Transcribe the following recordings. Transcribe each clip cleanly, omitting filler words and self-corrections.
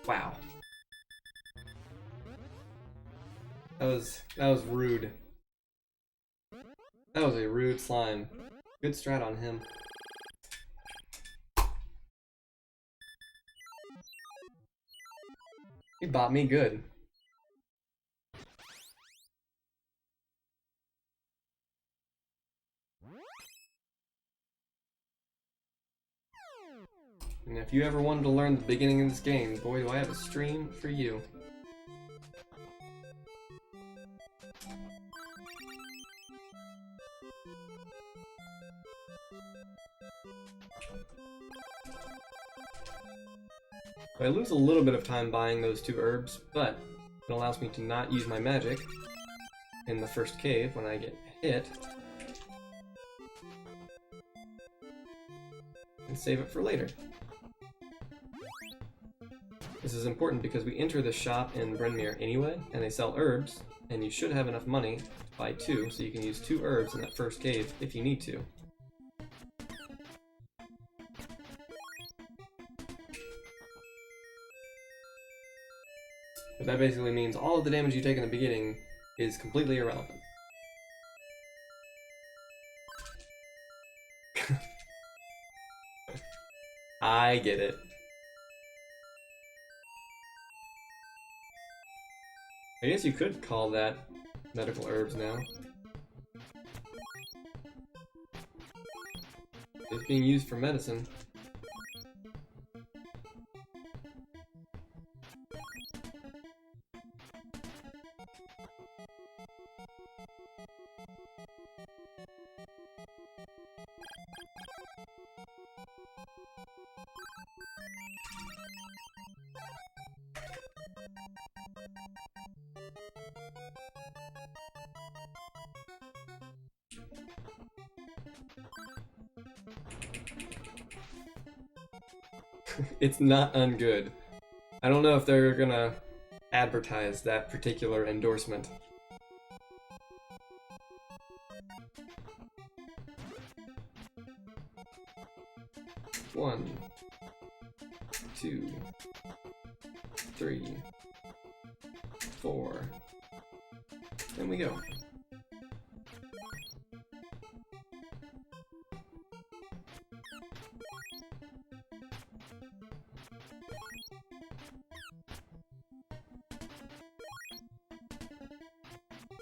Wow. That was rude. That was a rude slime. Good strat on him. He bought me good. And if you ever wanted to learn the beginning of this game, boy, do I have a stream for you. I lose a little bit of time buying those 2 herbs, but it allows me to not use my magic in the first cave when I get hit, and save it for later. This is important because we enter the shop in Brenmere anyway, and they sell herbs, and you should have enough money to buy 2, so you can use 2 herbs in that first cave if you need to. But that basically means all of the damage you take in the beginning is completely irrelevant. I get it. I guess you could call that medical herbs now. It's being used for medicine. It's not ungood. I don't know if they're gonna advertise that particular endorsement. One, 2, 3, 4. Then we go.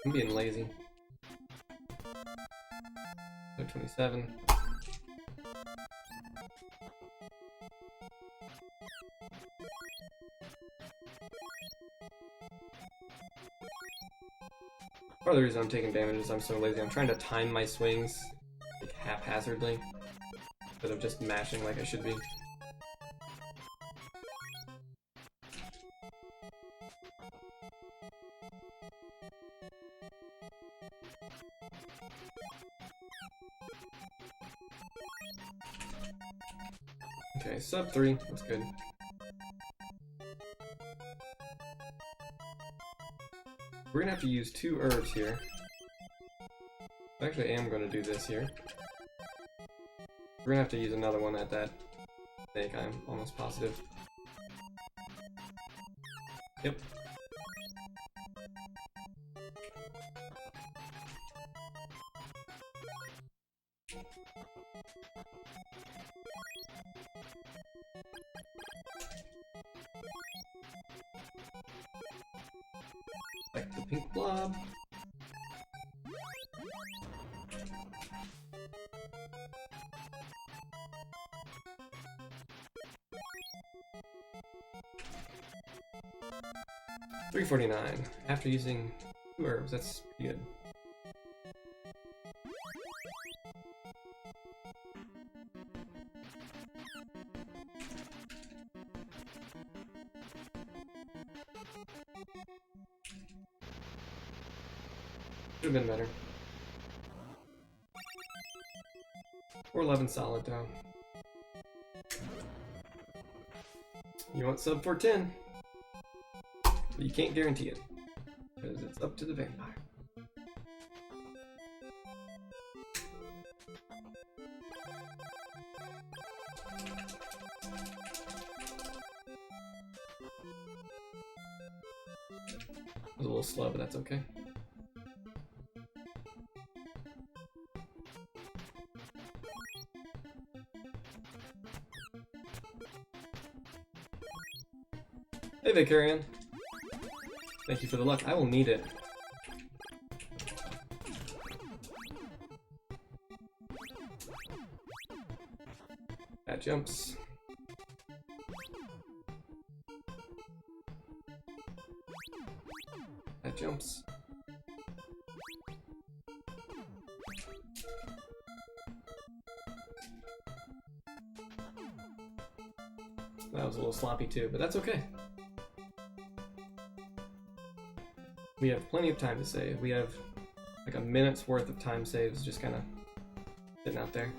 I'm being lazy. So 27. Part of the reason I'm taking damage is I'm so lazy. I'm trying to time my swings like haphazardly instead of just mashing like I should be. Okay, sub 3, that's good. We're gonna have to use 2 herbs here. Actually, I am gonna do this here. We're gonna have to use another one at that snake, I'm almost positive. Yep. Back to the pink blob. $3.49 after using 2 herbs. That's pretty good. Could have been better. 411 solid though. You want sub 410? But you can't guarantee it, because it's up to the vampire. was a little slow, but that's okay. Hey, Vicarian. Thank you for the luck. I will need it. That jumps. That jumps. That was a little sloppy too, but that's okay. We have plenty of time to save. We have like a minute's worth of time saves just kind of sitting out there.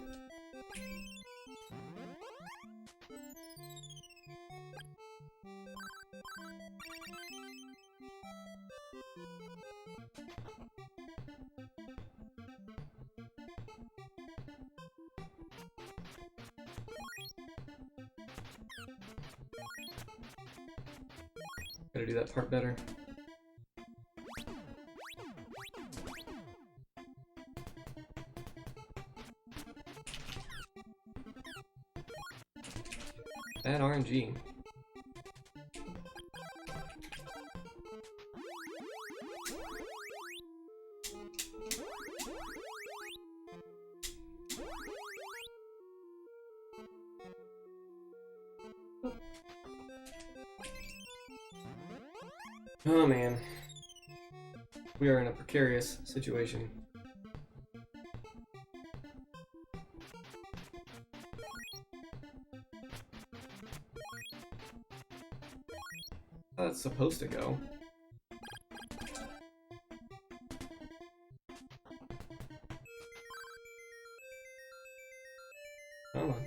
Gotta do that part better. Bad RNG. Oh man. We are in a precarious situation. How that's supposed to go. Come on.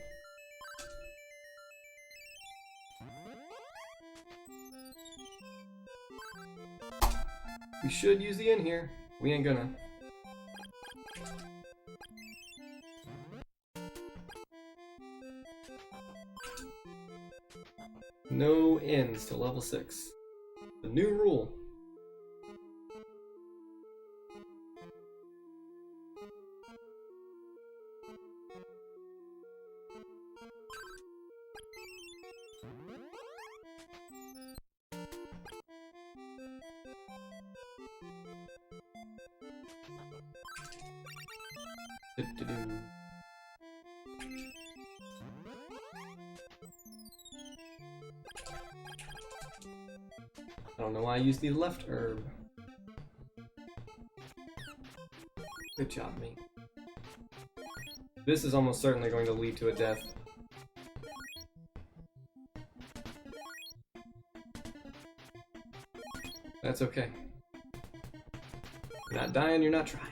We should use the in here. We ain't gonna. No ends to level 6. The new rule. Do-do-do. I don't know why I used the left herb. Good job, me. This is almost certainly going to lead to a death. That's okay. You're not dying, you're not trying.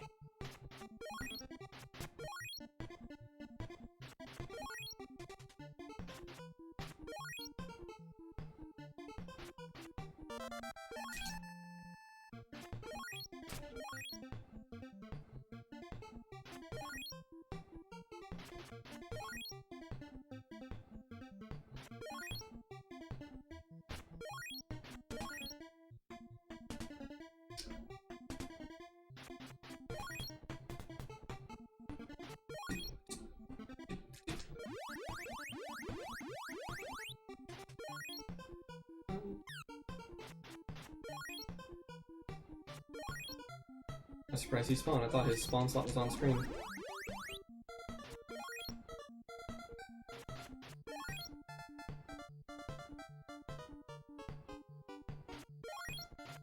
I'm surprised he spawned. I thought his spawn slot was on screen.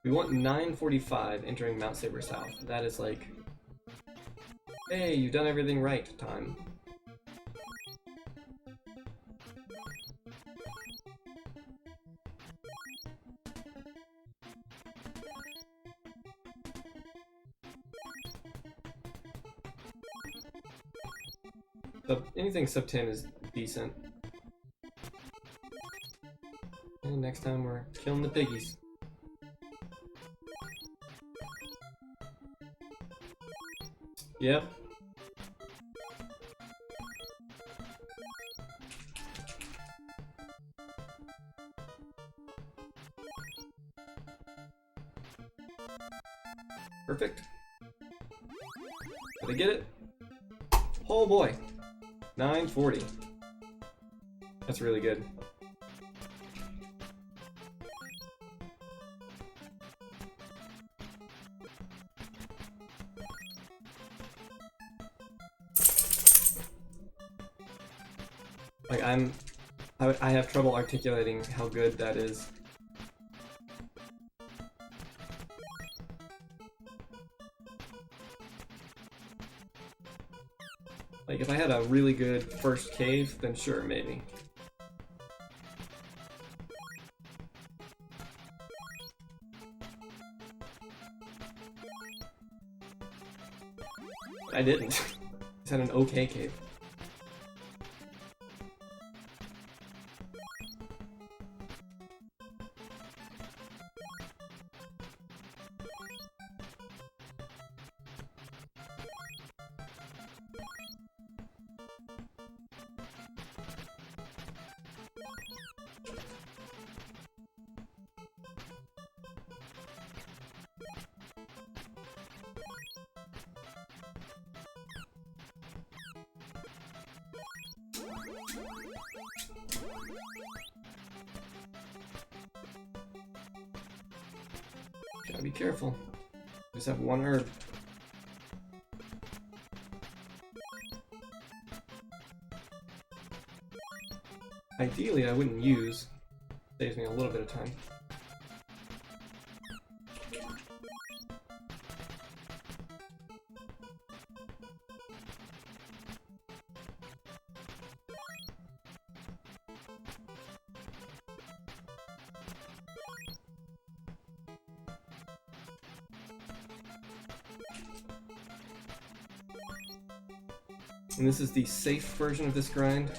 We want 9:45 entering Mount Saber South. That is like, hey, you've done everything right time. Anything sub 10 is decent. And next time we're killing the piggies. Yep. Perfect. Did I get it? Oh boy. 940. That's really good. Like I have trouble articulating how good that is. Like, if I had a really good first cave, then sure, maybe. I didn't. Just had an okay cave. Gotta be careful. Just have one herb. Ideally, I wouldn't use. Saves me a little bit of time. And this is the safe version of this grind.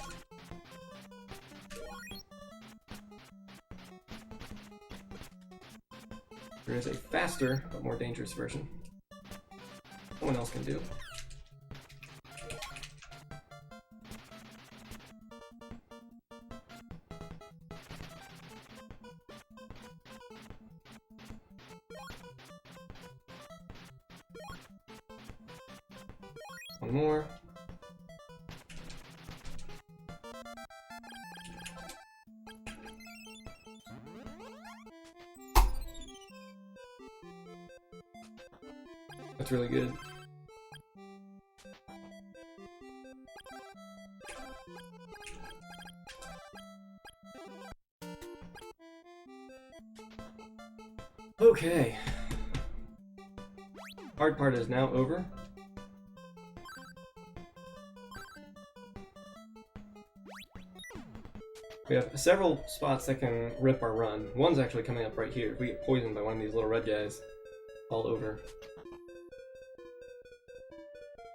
There is a faster, but more dangerous version. Someone else can do. One more. That's really good. Okay. Hard part is now over. We have several spots that can rip our run. One's actually coming up right here. If we get poisoned by one of these little red guys, all over.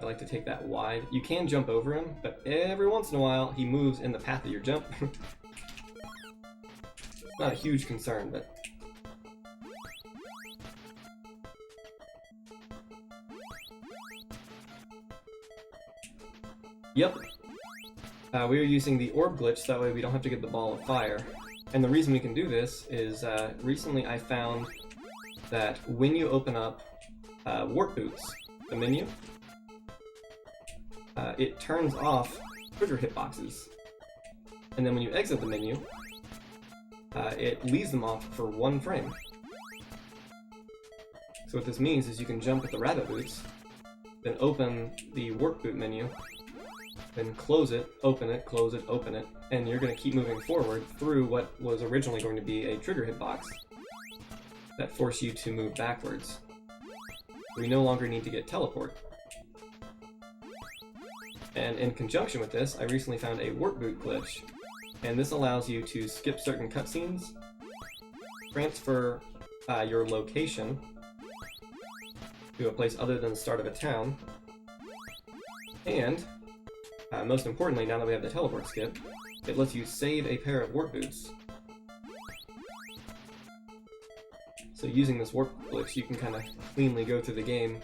I like to take that wide. You can jump over him, but every once in a while he moves in the path of your jump. It's not a huge concern, but... Yep. We are using the orb glitch, so that way we don't have to get the ball of fire. And the reason we can do this is, recently I found that when you open up Warp Boots, the menu, it turns off trigger hitboxes. And then when you exit the menu, it leaves them off for 1 frame. So what this means is you can jump with the rabbit boots, then open the Warp Boot menu, then close it, open it, close it, open it, and you're going to keep moving forward through what was originally going to be a trigger hitbox that force you to move backwards. We no longer need to get teleport. And in conjunction with this, I recently found a Warp Boot glitch, and this allows you to skip certain cutscenes, transfer your location to a place other than the start of a town, and most importantly, now that we have the teleport skip, it lets you save a pair of Warp Boots. So using this Warp glitch, you can kind of cleanly go through the game.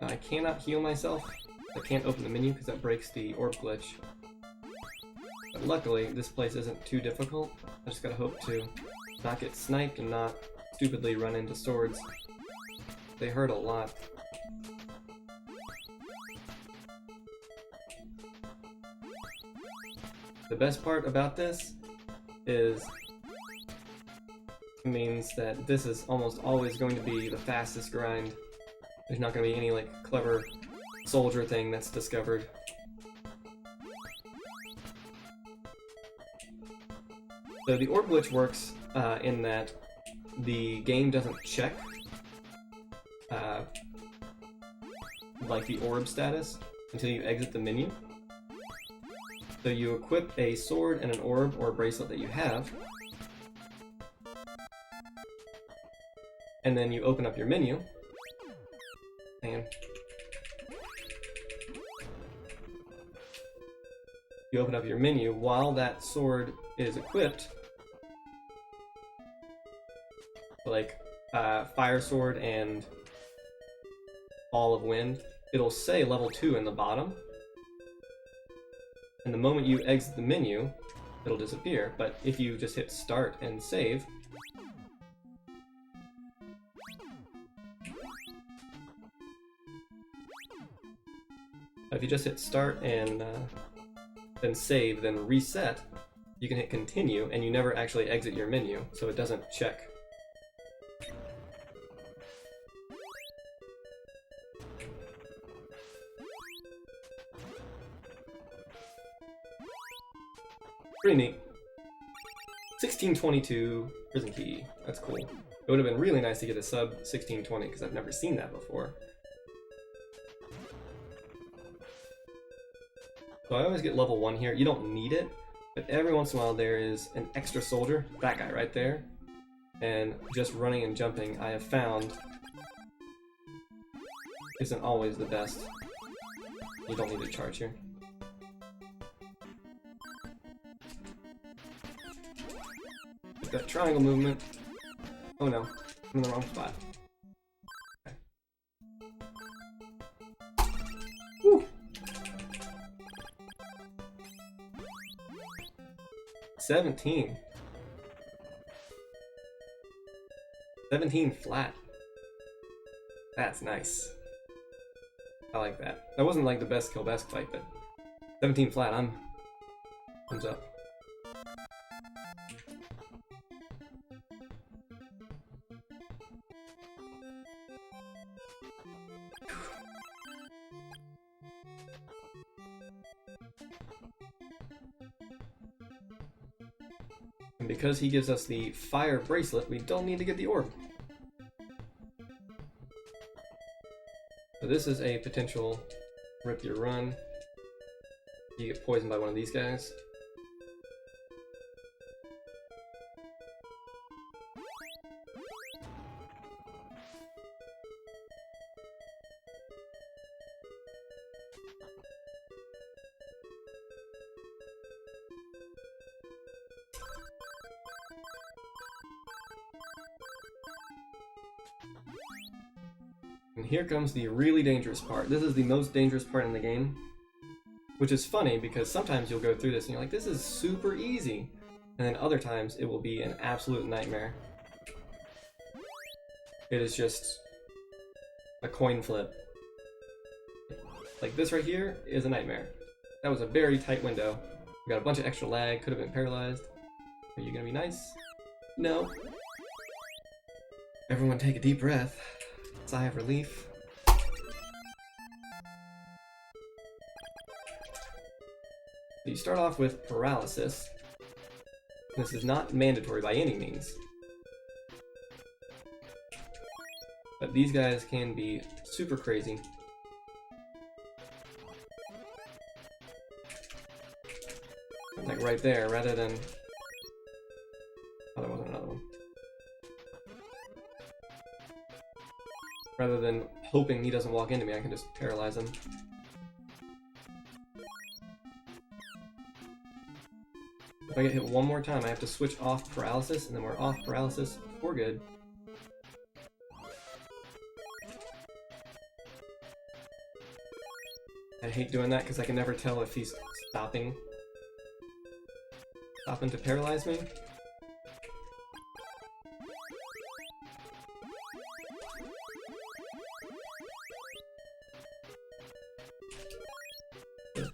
I cannot heal myself. I can't open the menu because that breaks the orb glitch. But luckily, this place isn't too difficult. I just gotta hope to not get sniped and not stupidly run into swords. They hurt a lot. The best part about this is it means that this is almost always going to be the fastest grind. There's not going to be any like clever soldier thing that's discovered. So the orb glitch works in that the game doesn't check like the orb status until you exit the menu. So you equip a sword and an orb or a bracelet that you have, and then you open up your menu, and you open up your menu while that sword is equipped, like Fire Sword and Ball of Wind. It'll say level 2 in the bottom, and the moment you exit the menu, it'll disappear. But if you just hit start and save, if you just hit start and then save, then reset, you can hit continue, and you never actually exit your menu, so it doesn't check. Pretty neat. 1622 prison key. That's cool. It would have been really nice to get a sub 1620 because I've never seen that before. So I always get level 1 here. You don't need it, but every once in a while there is an extra soldier, that guy right there, and just running and jumping, I have found, isn't always the best. You don't need to charge here. That triangle movement. Oh no, I'm in the wrong spot. Okay. Woo! 17. 17 flat. That's nice. I like that. That wasn't like the best kill best fight, but 17 flat, thumbs up. And because he gives us the fire bracelet, we don't need to get the orb. So this is a potential rip your run. You get poisoned by one of these guys. And here comes the really dangerous part. This is the most dangerous part in the game, which is funny because sometimes you'll go through this and you're like, this is super easy, and then other times it will be an absolute nightmare. It is just a coin flip. Like this right here is a nightmare. That was a very tight window. We got a bunch of extra lag, could have been paralyzed. Are you gonna be nice? No. Everyone take a deep breath. Sigh of relief. You start off with paralysis. This is not mandatory by any means, but these guys can be super crazy. Like right there, rather than... Oh, there wasn't another one. Rather than hoping he doesn't walk into me, I can just paralyze him. If I get hit one more time, I have to switch off paralysis, and then we're off paralysis for good. I hate doing that because I can never tell if he's stopping. Stopping to paralyze me.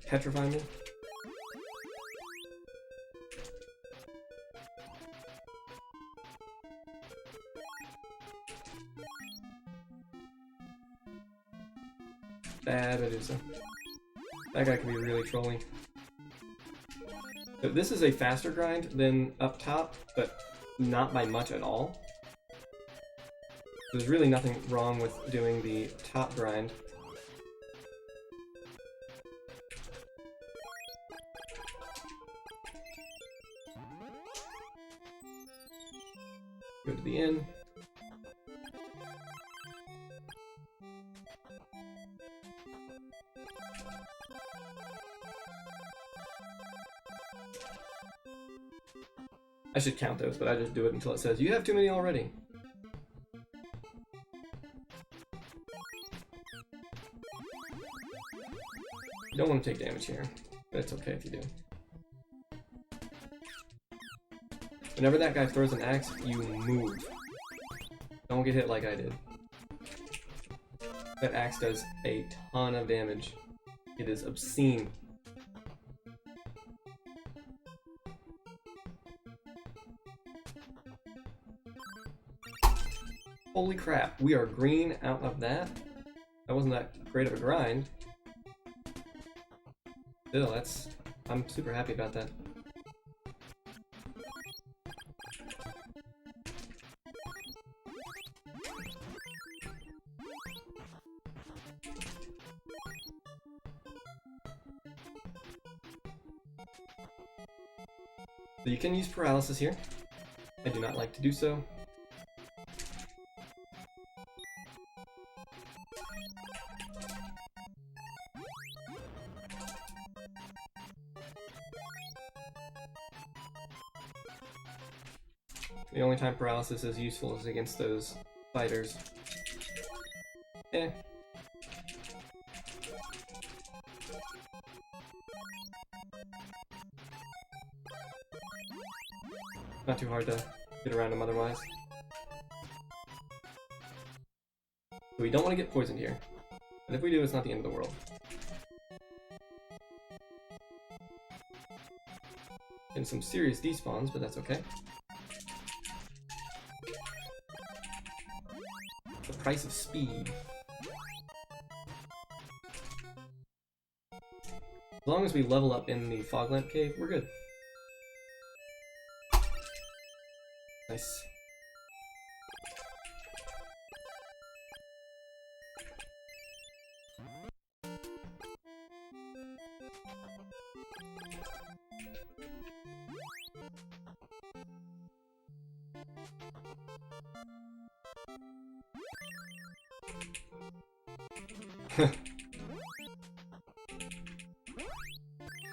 Petrify me. Bad Medusa. That guy can be really trolling. So this is a faster grind than up top, but not by much at all. There's really nothing wrong with doing the top grind. Go to the inn. I should count those, but I just do it until it says, you have too many already. You don't want to take damage here, but it's okay if you do. Whenever that guy throws an axe, you move. Don't get hit like I did. That axe does a ton of damage. It is obscene. Holy crap, we are green out of that. That wasn't that great of a grind. Still, I'm super happy about that. So you can use paralysis here. I do not like to do so. The only time paralysis is useful is against those fighters. Eh. Not too hard to get around them otherwise. So we don't want to get poisoned here. But if we do, it's not the end of the world. And some serious despawns, but that's okay. The price of speed. As long as we level up in the fog lamp cave, we're good. Nice.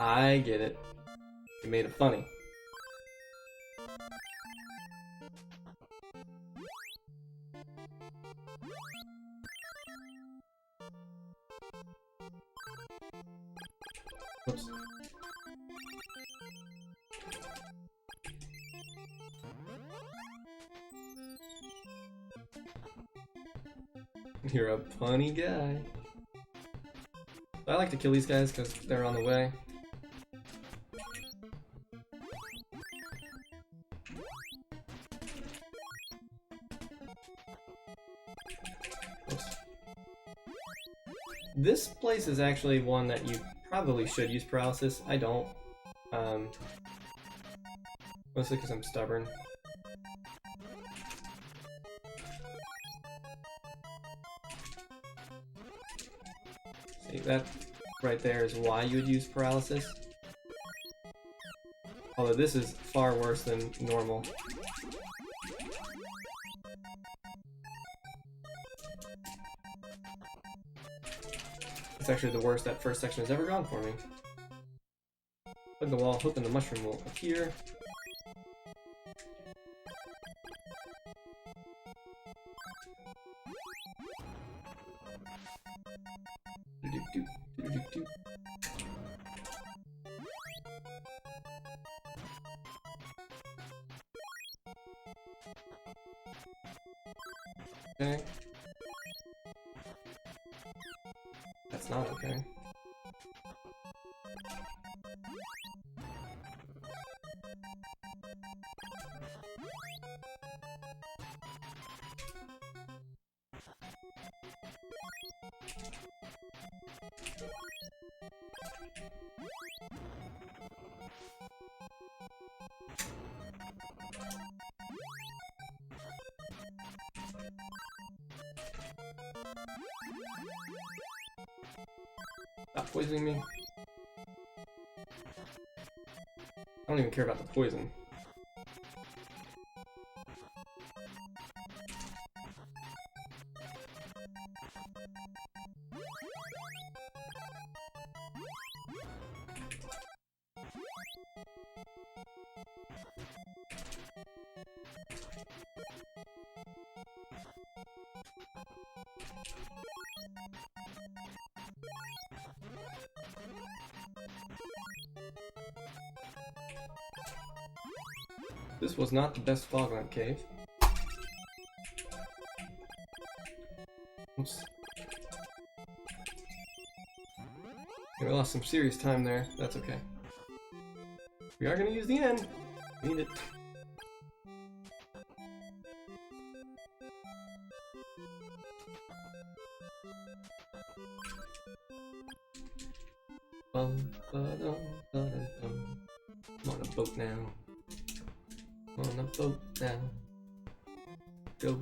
I get it. You made it funny. Whoops. You're a punny guy. I like to kill these guys because they're on the way. Oops. This place is actually one that you probably should use paralysis. I don't. Mostly because I'm stubborn. See, that right there is why you would use paralysis. Although this is far worse than normal. It's actually the worst that first section has ever gone for me. Hug the wall, hoping the mushroom will appear. Okay. That's not okay. Stop poisoning me. I don't even care about the poison. This was not the best Foglamp cave. Oops. We lost some serious time there. That's okay. We are going to use the end. Need it. I'm on a boat now. On a boat now. Go.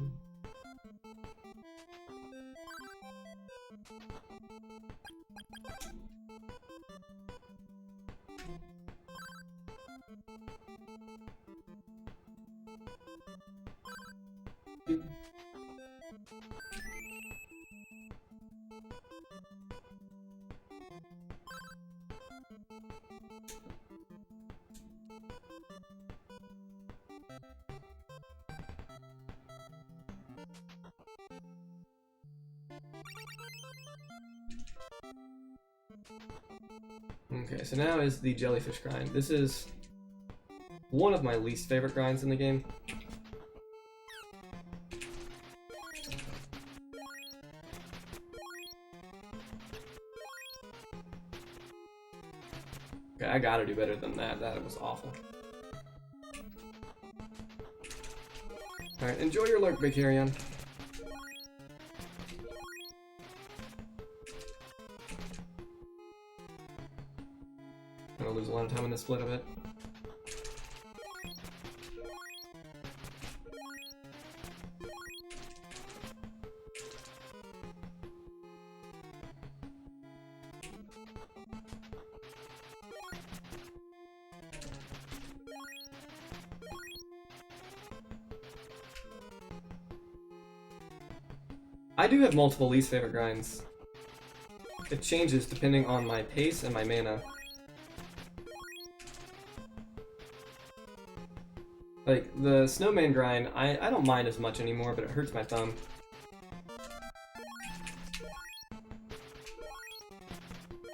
Okay, so now is the jellyfish grind. This is one of my least favorite grinds in the game. Okay, I gotta do better than that. That was awful. Alright, enjoy your lurk, Big Carrion. I'm gonna lose a lot of time in this split of it. I do have multiple least favorite grinds. It changes depending on my pace and my mana. Like, the snowman grind, I don't mind as much anymore, but it hurts my thumb.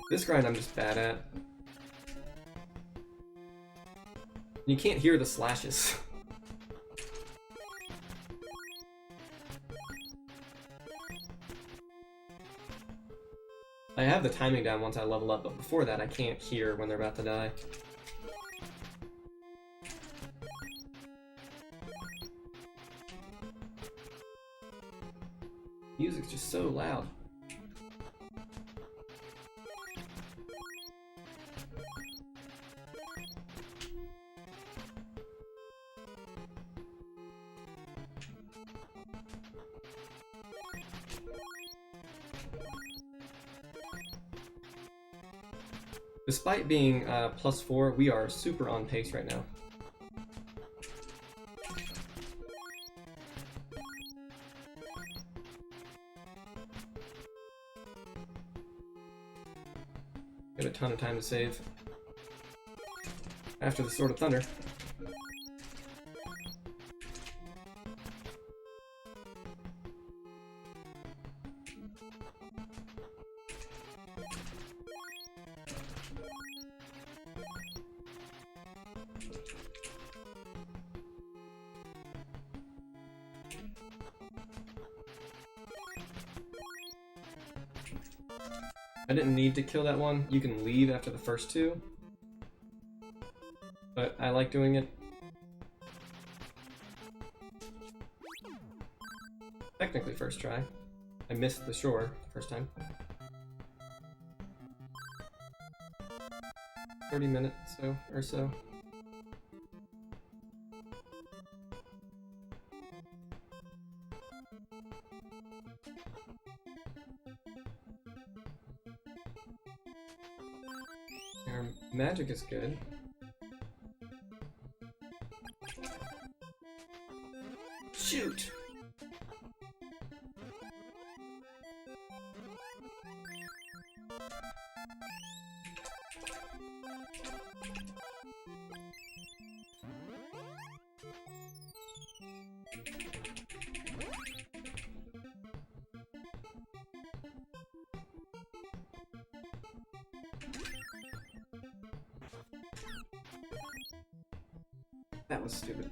This grind I'm just bad at. You can't hear the slashes. I have the timing down once I level up, but before that I can't hear when they're about to die. Music's just so loud. Despite being +4, we are super on pace right now. We have a ton of time to save after the Sword of Thunder. I didn't need to kill that one. You can leave after the first two. But I like doing it. Technically first try. I missed the shore first time. 30 minutes or so. Our magic is good. Shoot! That was stupid.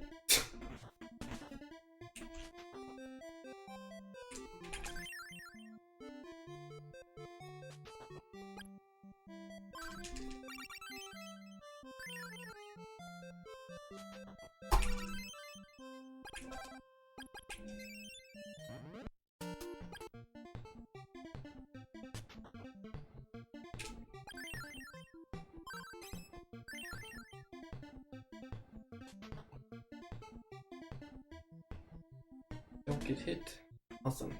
Don't get hit. Awesome.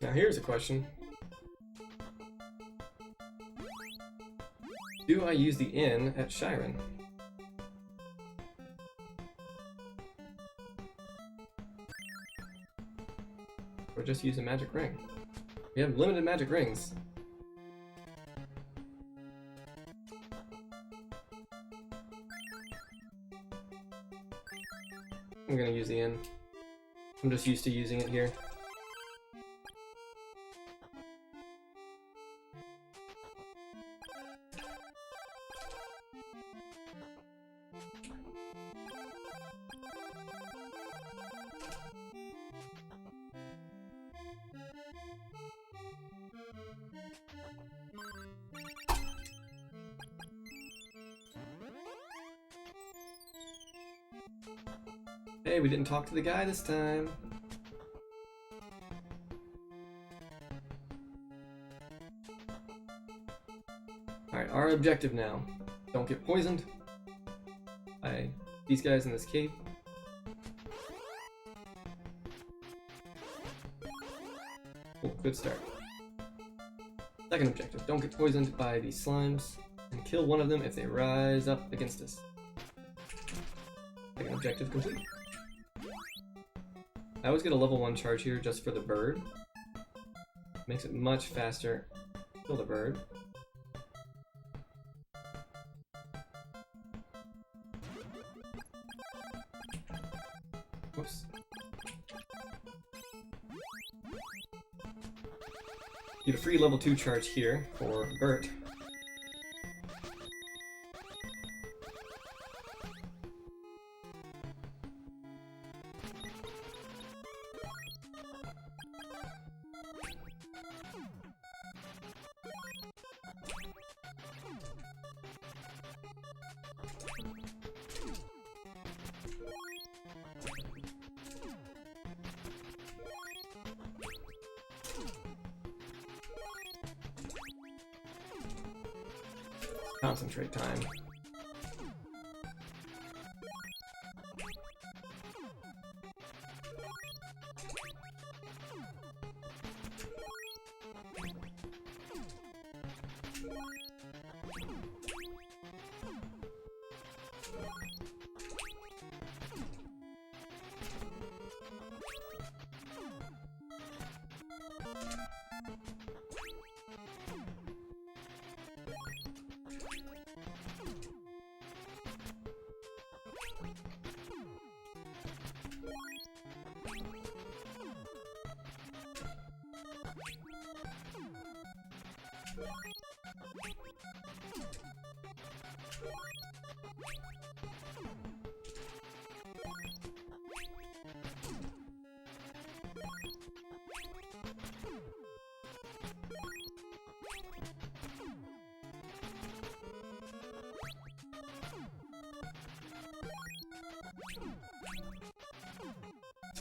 Now here's a question. Do I use the inn at Shiren? Or just use a magic ring? We have limited magic rings. I'm gonna use the inn. I'm just used to using it here. Hey, we didn't talk to the guy this time. Alright, our objective now. Don't get poisoned by these guys in this cave. Cool, good start. Second objective, don't get poisoned by these slimes, and kill one of them if they rise up against us. Second objective complete. I always get a level 1 charge here just for the bird. Makes it much faster. Kill the bird. Whoops. Get a free level 2 charge here for Bert. Concentrate time.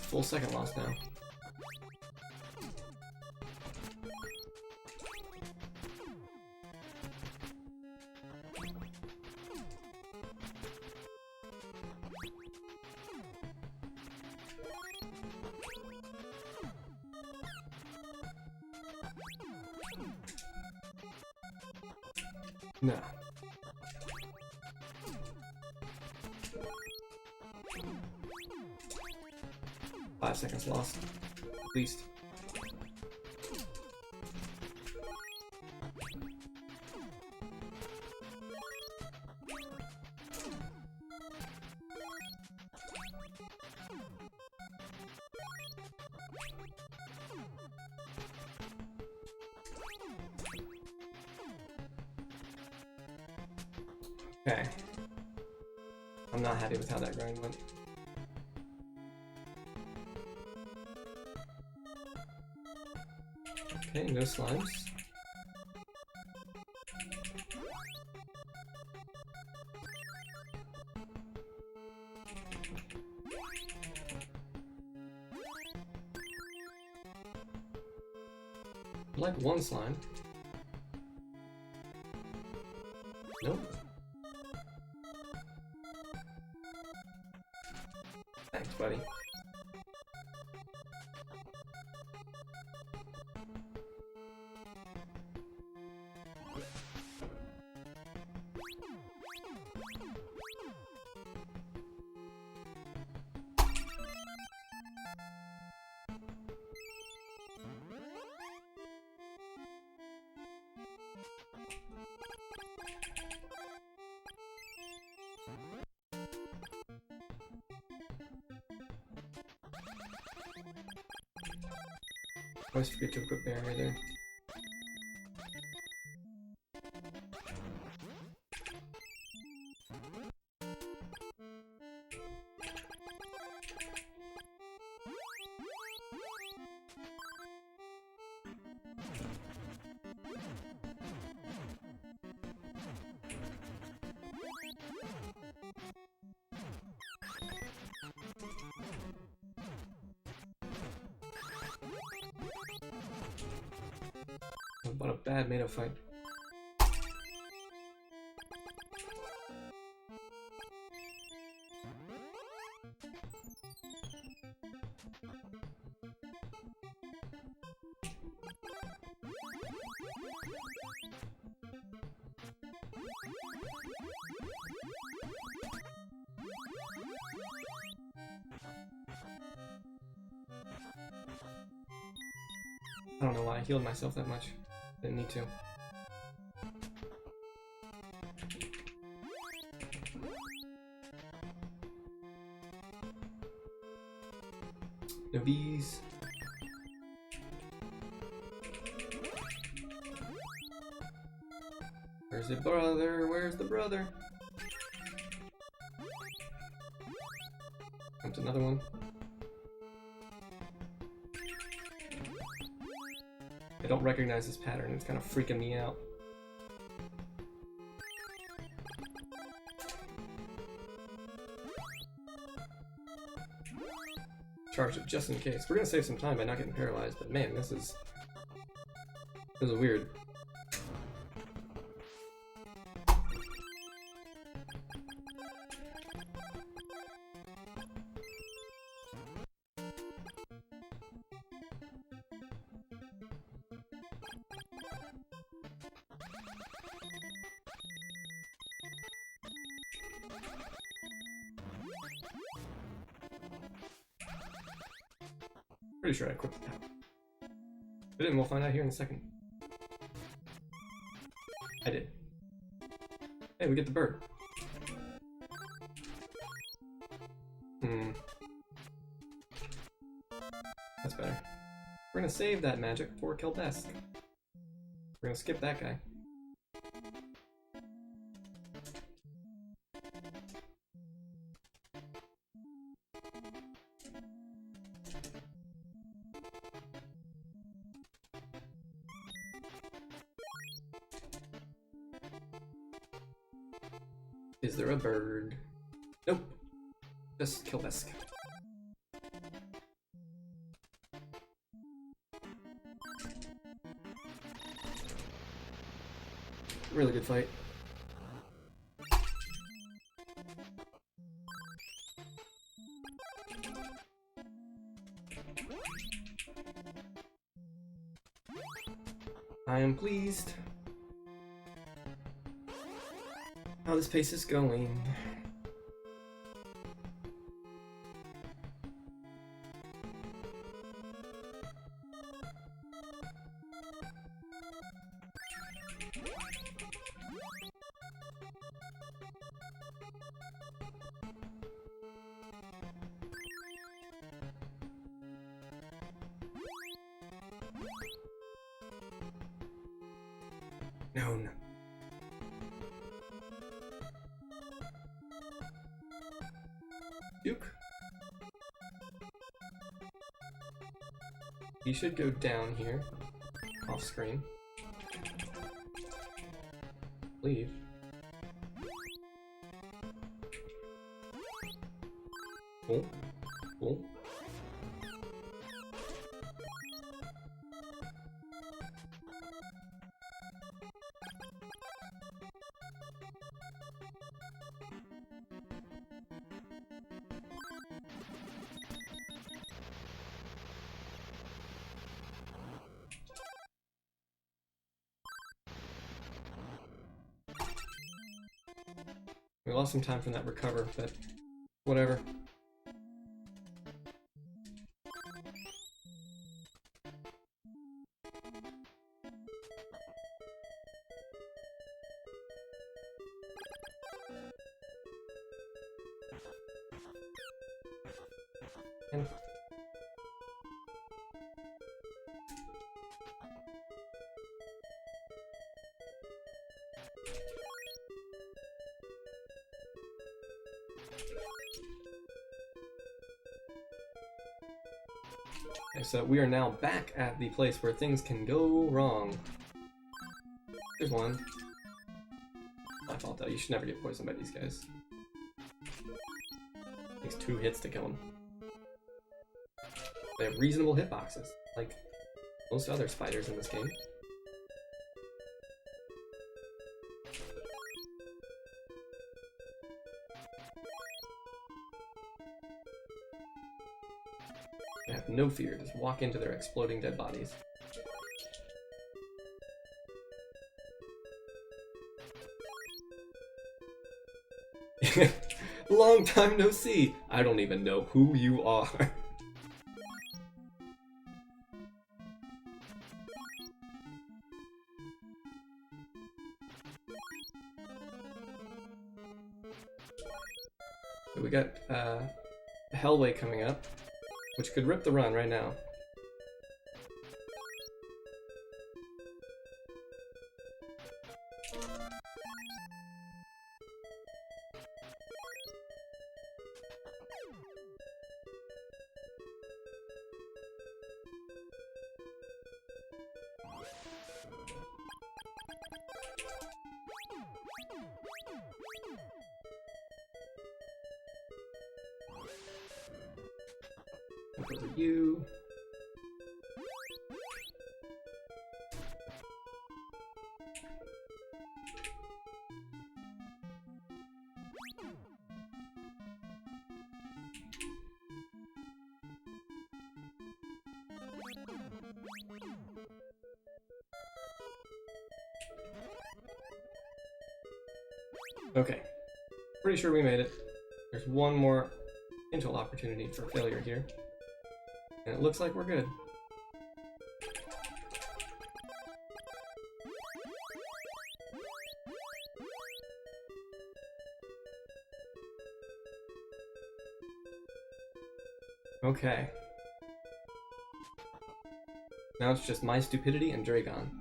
Full second loss now. No. 5 seconds lost, at least. Okay. I'm not happy with how that grind went. Okay, no slimes. I'd like one slime. Nope. Thanks, buddy. Always forget to equip barrier there. What a bad made-up fight. I don't know why I healed myself that much. Didn't need to. No bees. Where's the brother? Where's the brother? Comes another one. I don't recognize this pattern, it's kind of freaking me out. Charge it just in case. We're gonna save some time by not getting paralyzed, but man, this is weird. Pretty sure I equipped the power. But then we'll find out here in a second. I did. Hey, we get the bird. That's better. We're gonna save that magic for Keldesk. We're gonna skip that guy. Is there a bird? Nope. Just Kilbesk. Really good fight. I am pleased how this pace is going. No. Duke. He should go down here, off screen. Leave. Cool. Cool. We lost some time from that recover, but whatever. And okay, so we are now back at the place where things can go wrong. There's one. My fault though, you should never get poisoned by these guys. Takes 2 hits to kill them. They have reasonable hitboxes, like most other spiders in this game. They have no fear, just walk into their exploding dead bodies. Long time no see! I don't even know who you are. So we got Hellway coming up, which could rip the run right now. Over you. Okay, pretty sure we made it. There's one more potential opportunity for failure here. And it looks like we're good. Okay. Now it's just my stupidity and Dragon.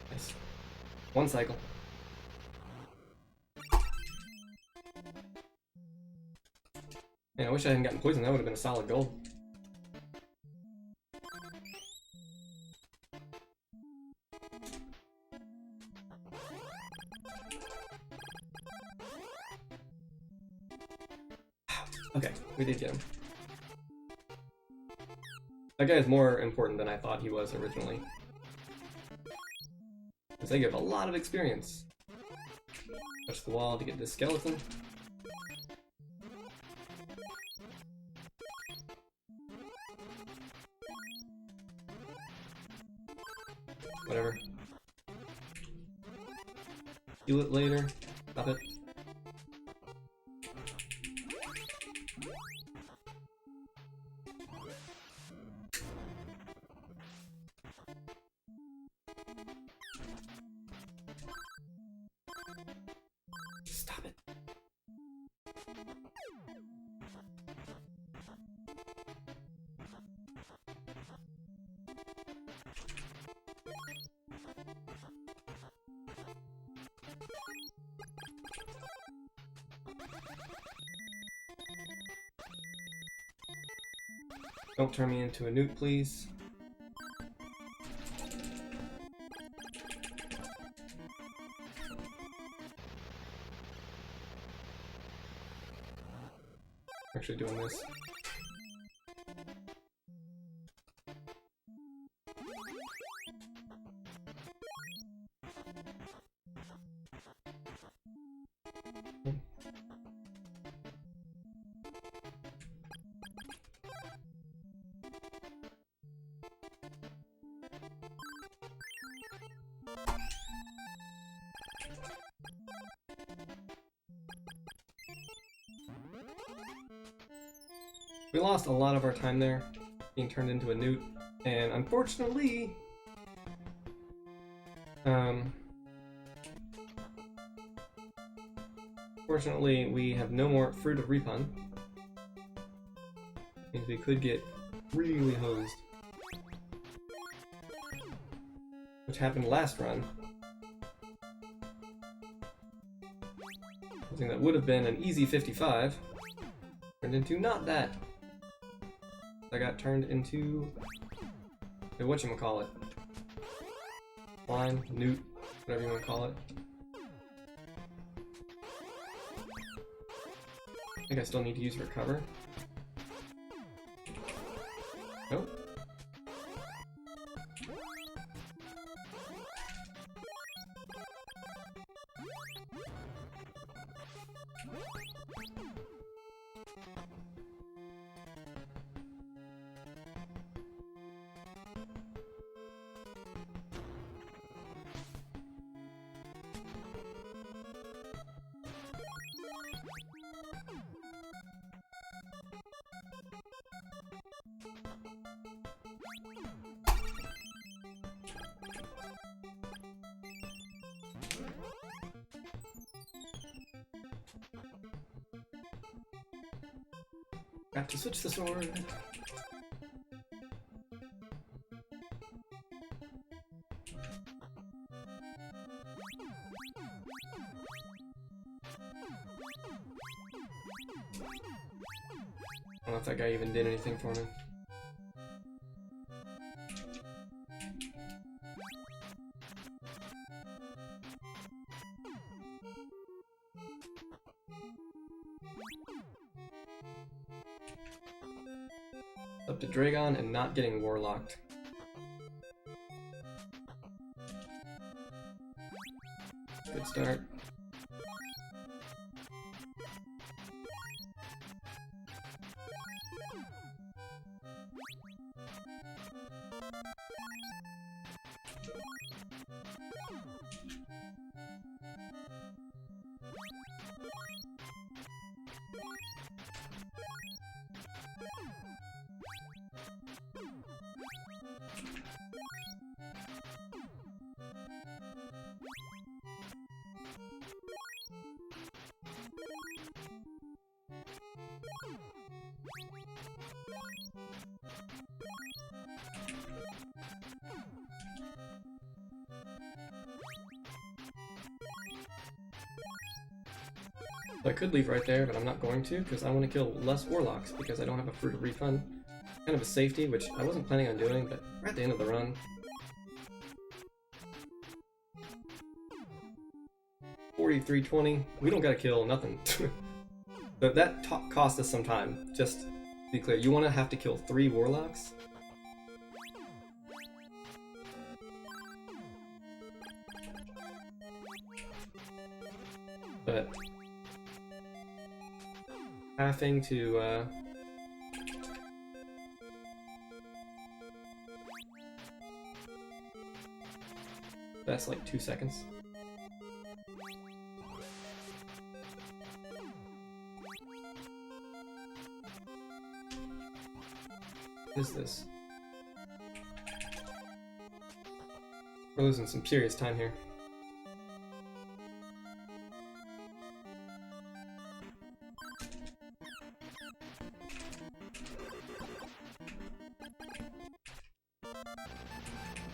Nice. One cycle. Man, I wish I hadn't gotten poisoned. That would have been a solid goal. Okay, we did get him. That guy is more important than I thought he was originally. Because they give a lot of experience. Touch the wall to get this skeleton. Whatever. Heal it later. Stop it. Stop it. Don't turn me into a newt, please. Actually doing this. We lost a lot of our time there, being turned into a newt, and unfortunately, we have no more Fruit of Repun. Means we could get really hosed. Which happened last run. Something that would have been an easy 55 turned into not that. I got turned into whatchamacallit. Slime, newt, whatever you want to call it. I think I still need to use recover. Nope. Got to switch the sword. I don't know if that guy even did anything for me. Up to Dragon and not getting warlocked. Good start. So I could leave right there, but I'm not going to because I want to kill less warlocks because I don't have a fruit of refund. Kind of a safety, which I wasn't planning on doing, but we're at the end of the run. 4320. We don't gotta kill nothing. But that cost us some time. Just to be clear, you want to have to kill 3 warlocks. But having to that's like 2 seconds. What is this? We're losing some serious time here.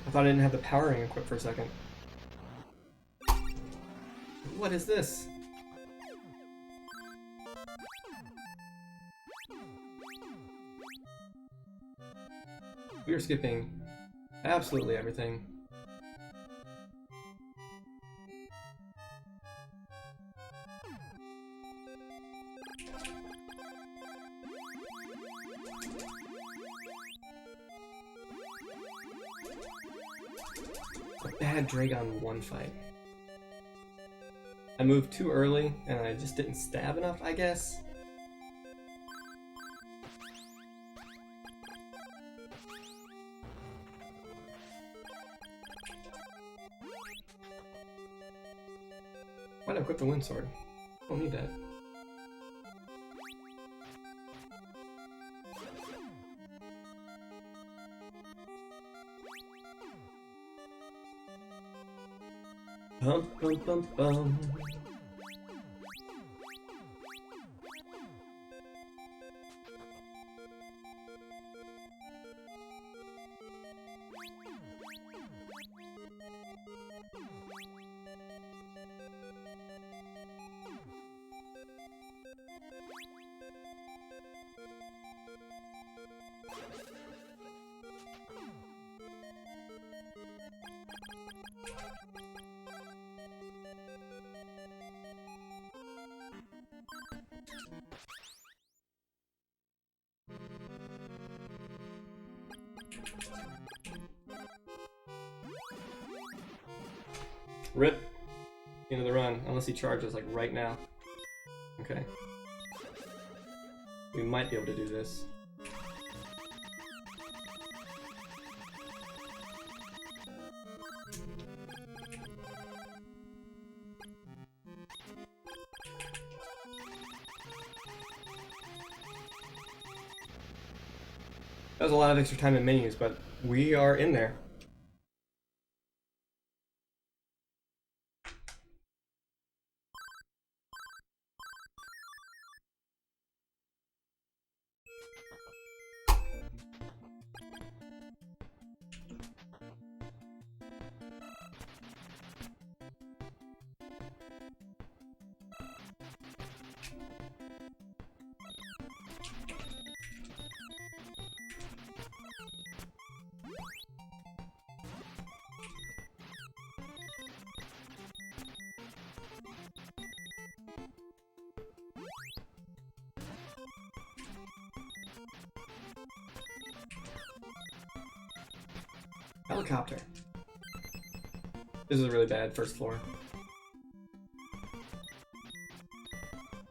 I thought I didn't have the powering equipped for a second. What is this? We are skipping absolutely everything. A bad Dragon 1 fight. I moved too early and I just didn't stab enough, I guess. Why'd I equip the wind sword? Don't need that. Bum bum bum bum. Rip. End of the run, unless he charges like right now. Okay. We might be able to do this. That was a lot of extra time in menus, but we are in there. Helicopter. This is a really bad first floor.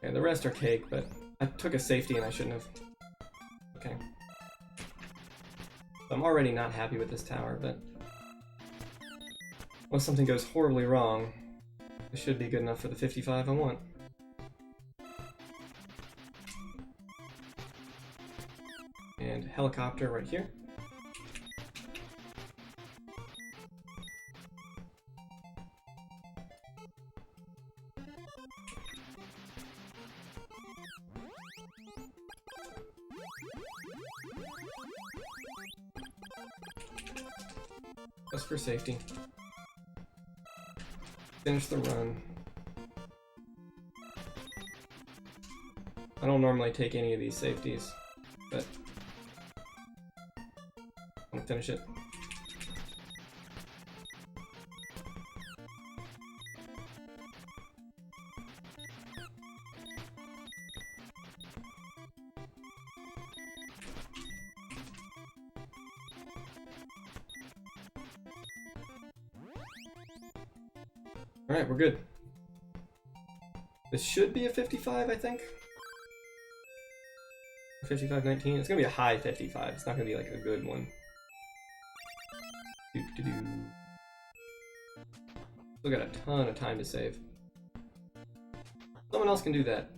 And the rest are cake, but I took a safety and I shouldn't have. Okay. So I'm already not happy with this tower, but once something goes horribly wrong, it should be good enough for the 55 I want. And helicopter right here. Just for safety. Finish the run. I don't normally take any of these safeties, but I'm gonna finish it. Alright, we're good. This should be a 55, I think. 55-19. It's gonna be a high 55. It's not gonna be like a good one. Still got a ton of time to save. Someone else can do that.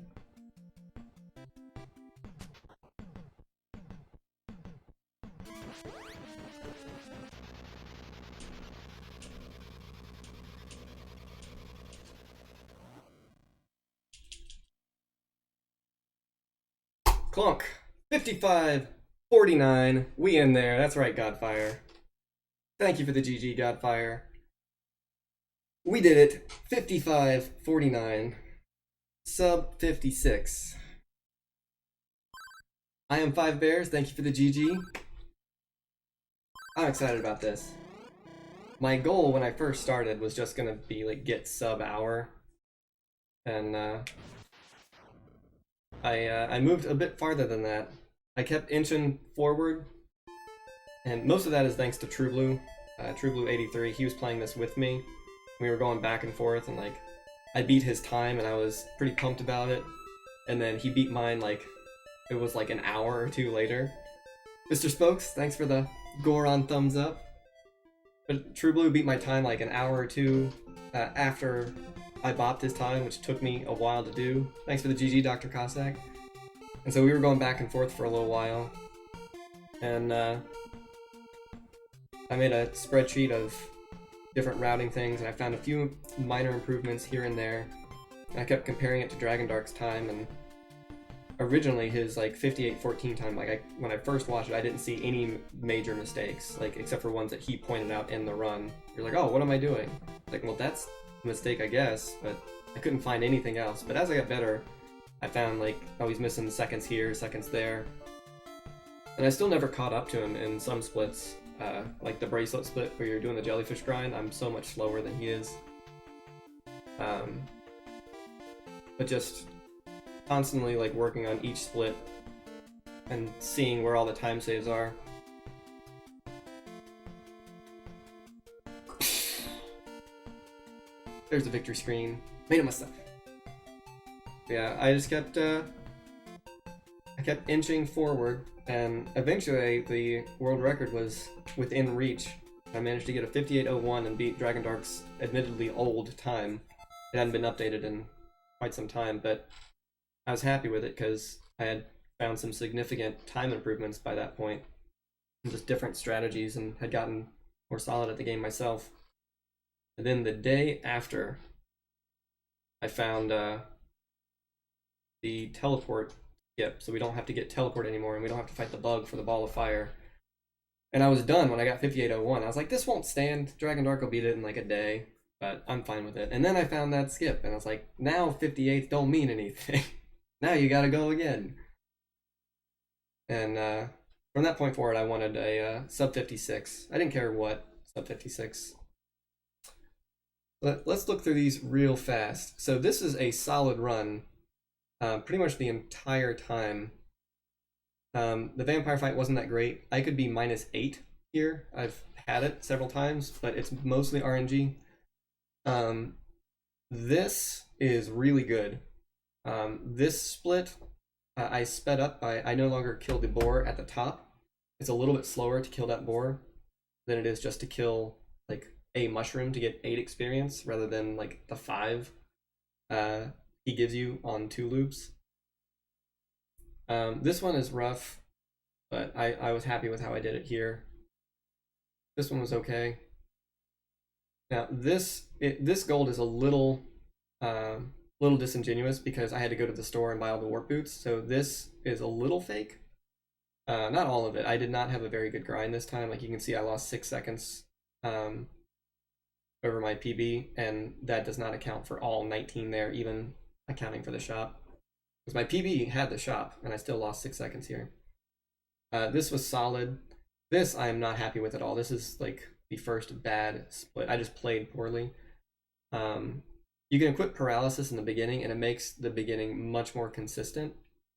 Clunk. 55-49. We in there. That's right, Godfire. Thank you for the GG, Godfire. We did it. 55-49. Sub 56. I am 5Bears. Thank you for the GG. I'm excited about this. My goal when I first started was just gonna be like get sub hour. And I moved a bit farther than that. I kept inching forward, and most of that is thanks to True Blue, True Blue 83. He was playing this with me. We were going back and forth, and like I beat his time, and I was pretty pumped about it. And then he beat mine like it was like an hour or two later. Mr. Spokes, thanks for the Goron thumbs up. But True Blue beat my time like an hour or two after I bopped his time, which took me a while to do. Thanks for the GG, Dr. Cossack. And so we were going back and forth for a little while. And I made a spreadsheet of different routing things, and I found a few minor improvements here and there. And I kept comparing it to Dragon Dark's time, and originally his like 58-14 time, like when I first watched it, I didn't see any major mistakes, like except for ones that he pointed out in the run. You're like, oh, what am I doing? Like, well, that's mistake, I guess, but I couldn't find anything else. But as I got better, I found like, oh, he's missing seconds here, seconds there. And I still never caught up to him in some splits, like the bracelet split where you're doing the jellyfish grind. I'm so much slower than he is. But just constantly like working on each split and seeing where all the time saves are. There's the victory screen. Made it myself. Yeah, I just kept inching forward, and eventually the world record was within reach. I managed to get a 58:01 and beat Dragon Dark's admittedly old time. It hadn't been updated in quite some time, but I was happy with it because I had found some significant time improvements by that point, and just different strategies, and had gotten more solid at the game myself. And then the day after, I found the teleport skip, so we don't have to get teleport anymore, and we don't have to fight the bug for the ball of fire. And I was done when I got 58:01. I was like, this won't stand. Dragon Dark will beat it in like a day, but I'm fine with it. And then I found that skip, and I was like, now 58 don't mean anything. Now you gotta go again. And from that point forward, I wanted a sub 56. I didn't care what, sub 56. Let's look through these real fast. So this is a solid run, pretty much the entire time. The vampire fight wasn't that great. I could be -8 here. I've had it several times, but it's mostly RNG. This is really good. This split, I sped up by, I no longer kill the boar at the top. It's a little bit slower to kill that boar than it is just to kill like a mushroom to get 8 experience rather than like the 5 he gives you on 2 loops. This one is rough, but I was happy with how I did it here. This one was okay. Now this gold is a little disingenuous because I had to go to the store and buy all the warp boots, so this is a little fake. Not all of it. I did not have a very good grind this time. Like you can see, I lost 6 seconds over my PB, and that does not account for all 19 there, even accounting for the shop. Because my PB had the shop, and I still lost 6 seconds here. This was solid. This I am not happy with at all. This is like the first bad split. I just played poorly. You can equip paralysis in the beginning, and it makes the beginning much more consistent,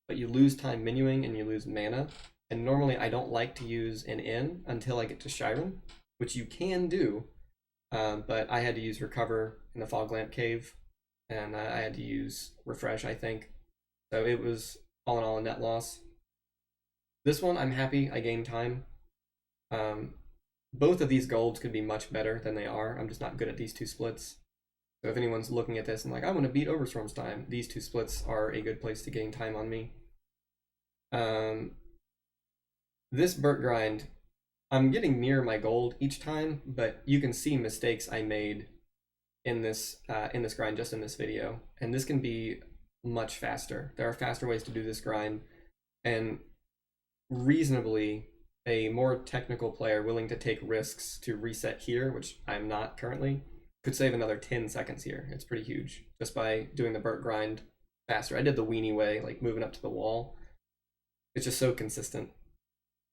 but you lose time menuing and you lose mana. And normally I don't like to use an in until I get to Shyren, which you can do, but I had to use Recover in the Fog Lamp Cave, and I had to use Refresh, I think. So it was all in all a net loss. This one, I'm happy I gained time. Both of these golds could be much better than they are. I'm just not good at these two splits. So if anyone's looking at this and like, I want to beat Overswarm's time, these two splits are a good place to gain time on me. This Burt grind, I'm getting near my gold each time, but you can see mistakes I made in this grind just in this video, and this can be much faster. There are faster ways to do this grind, and reasonably a more technical player willing to take risks to reset here, which I'm not currently, could save another 10 seconds here. It's pretty huge just by doing the Burt grind faster. I did the weenie way, like moving up to the wall. It's just so consistent.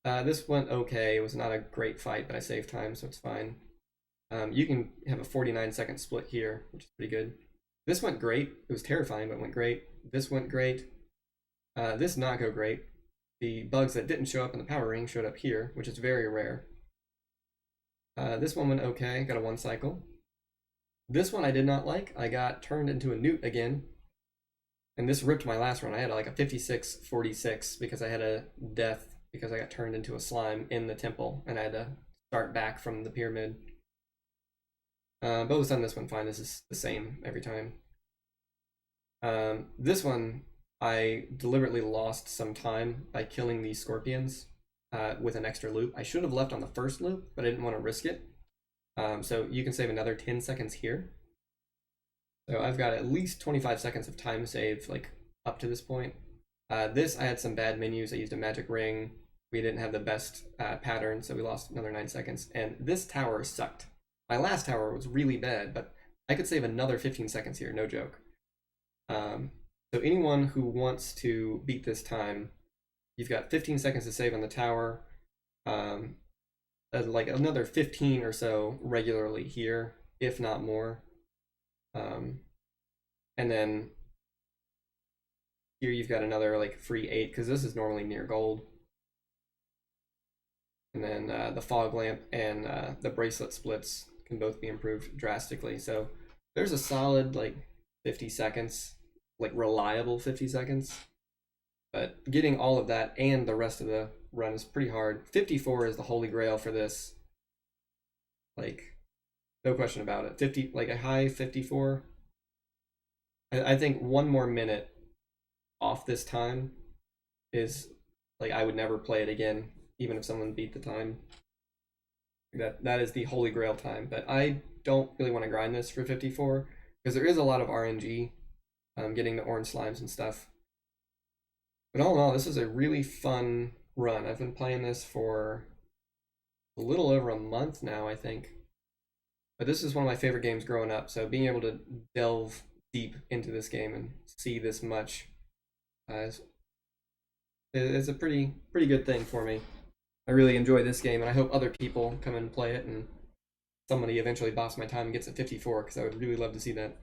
This went okay. It was not a great fight, but I saved time, so it's fine. You can have a 49-second split here, which is pretty good. This went great. It was terrifying, but went great. This went great. This did not go great. The bugs that didn't show up in the power ring showed up here, which is very rare. This one went okay. Got a 1 cycle. This one I did not like. I got turned into a newt again. And this ripped my last run. I had like a 56-46 because I had a death because I got turned into a slime in the temple, and I had to start back from the pyramid. But it was on this one fine. This is the same every time. This one, I deliberately lost some time by killing these scorpions with an extra loop. I should have left on the first loop, but I didn't want to risk it. So you can save another 10 seconds here. So I've got at least 25 seconds of time saved, like up to this point. This, I had some bad menus. I used a magic ring. We didn't have the best pattern, so we lost another 9 seconds. And this tower sucked. My last tower was really bad, but I could save another 15 seconds here, no joke. So anyone who wants to beat this time, you've got 15 seconds to save on the tower, like another 15 or so regularly here, if not more. And then here you've got another like free 8, because this is normally near gold. And then the fog lamp and the bracelet splits can both be improved drastically. So there's a solid like 50 seconds, like reliable 50 seconds. But getting all of that and the rest of the run is pretty hard. 54 is the holy grail for this. Like, no question about it. 50, like a high 54. I think one more minute off this time is like I would never play it again, even if someone beat the time. That is the holy grail time. But I don't really want to grind this for 54 because there is a lot of RNG, getting the orange slimes and stuff. But all in all, this is a really fun run. I've been playing this for a little over a month now, I think. But this is one of my favorite games growing up, so being able to delve deep into this game and see this much is a pretty good thing for me. I really enjoy this game, and I hope other people come and play it, and somebody eventually boss my time and gets a 54, because I would really love to see that.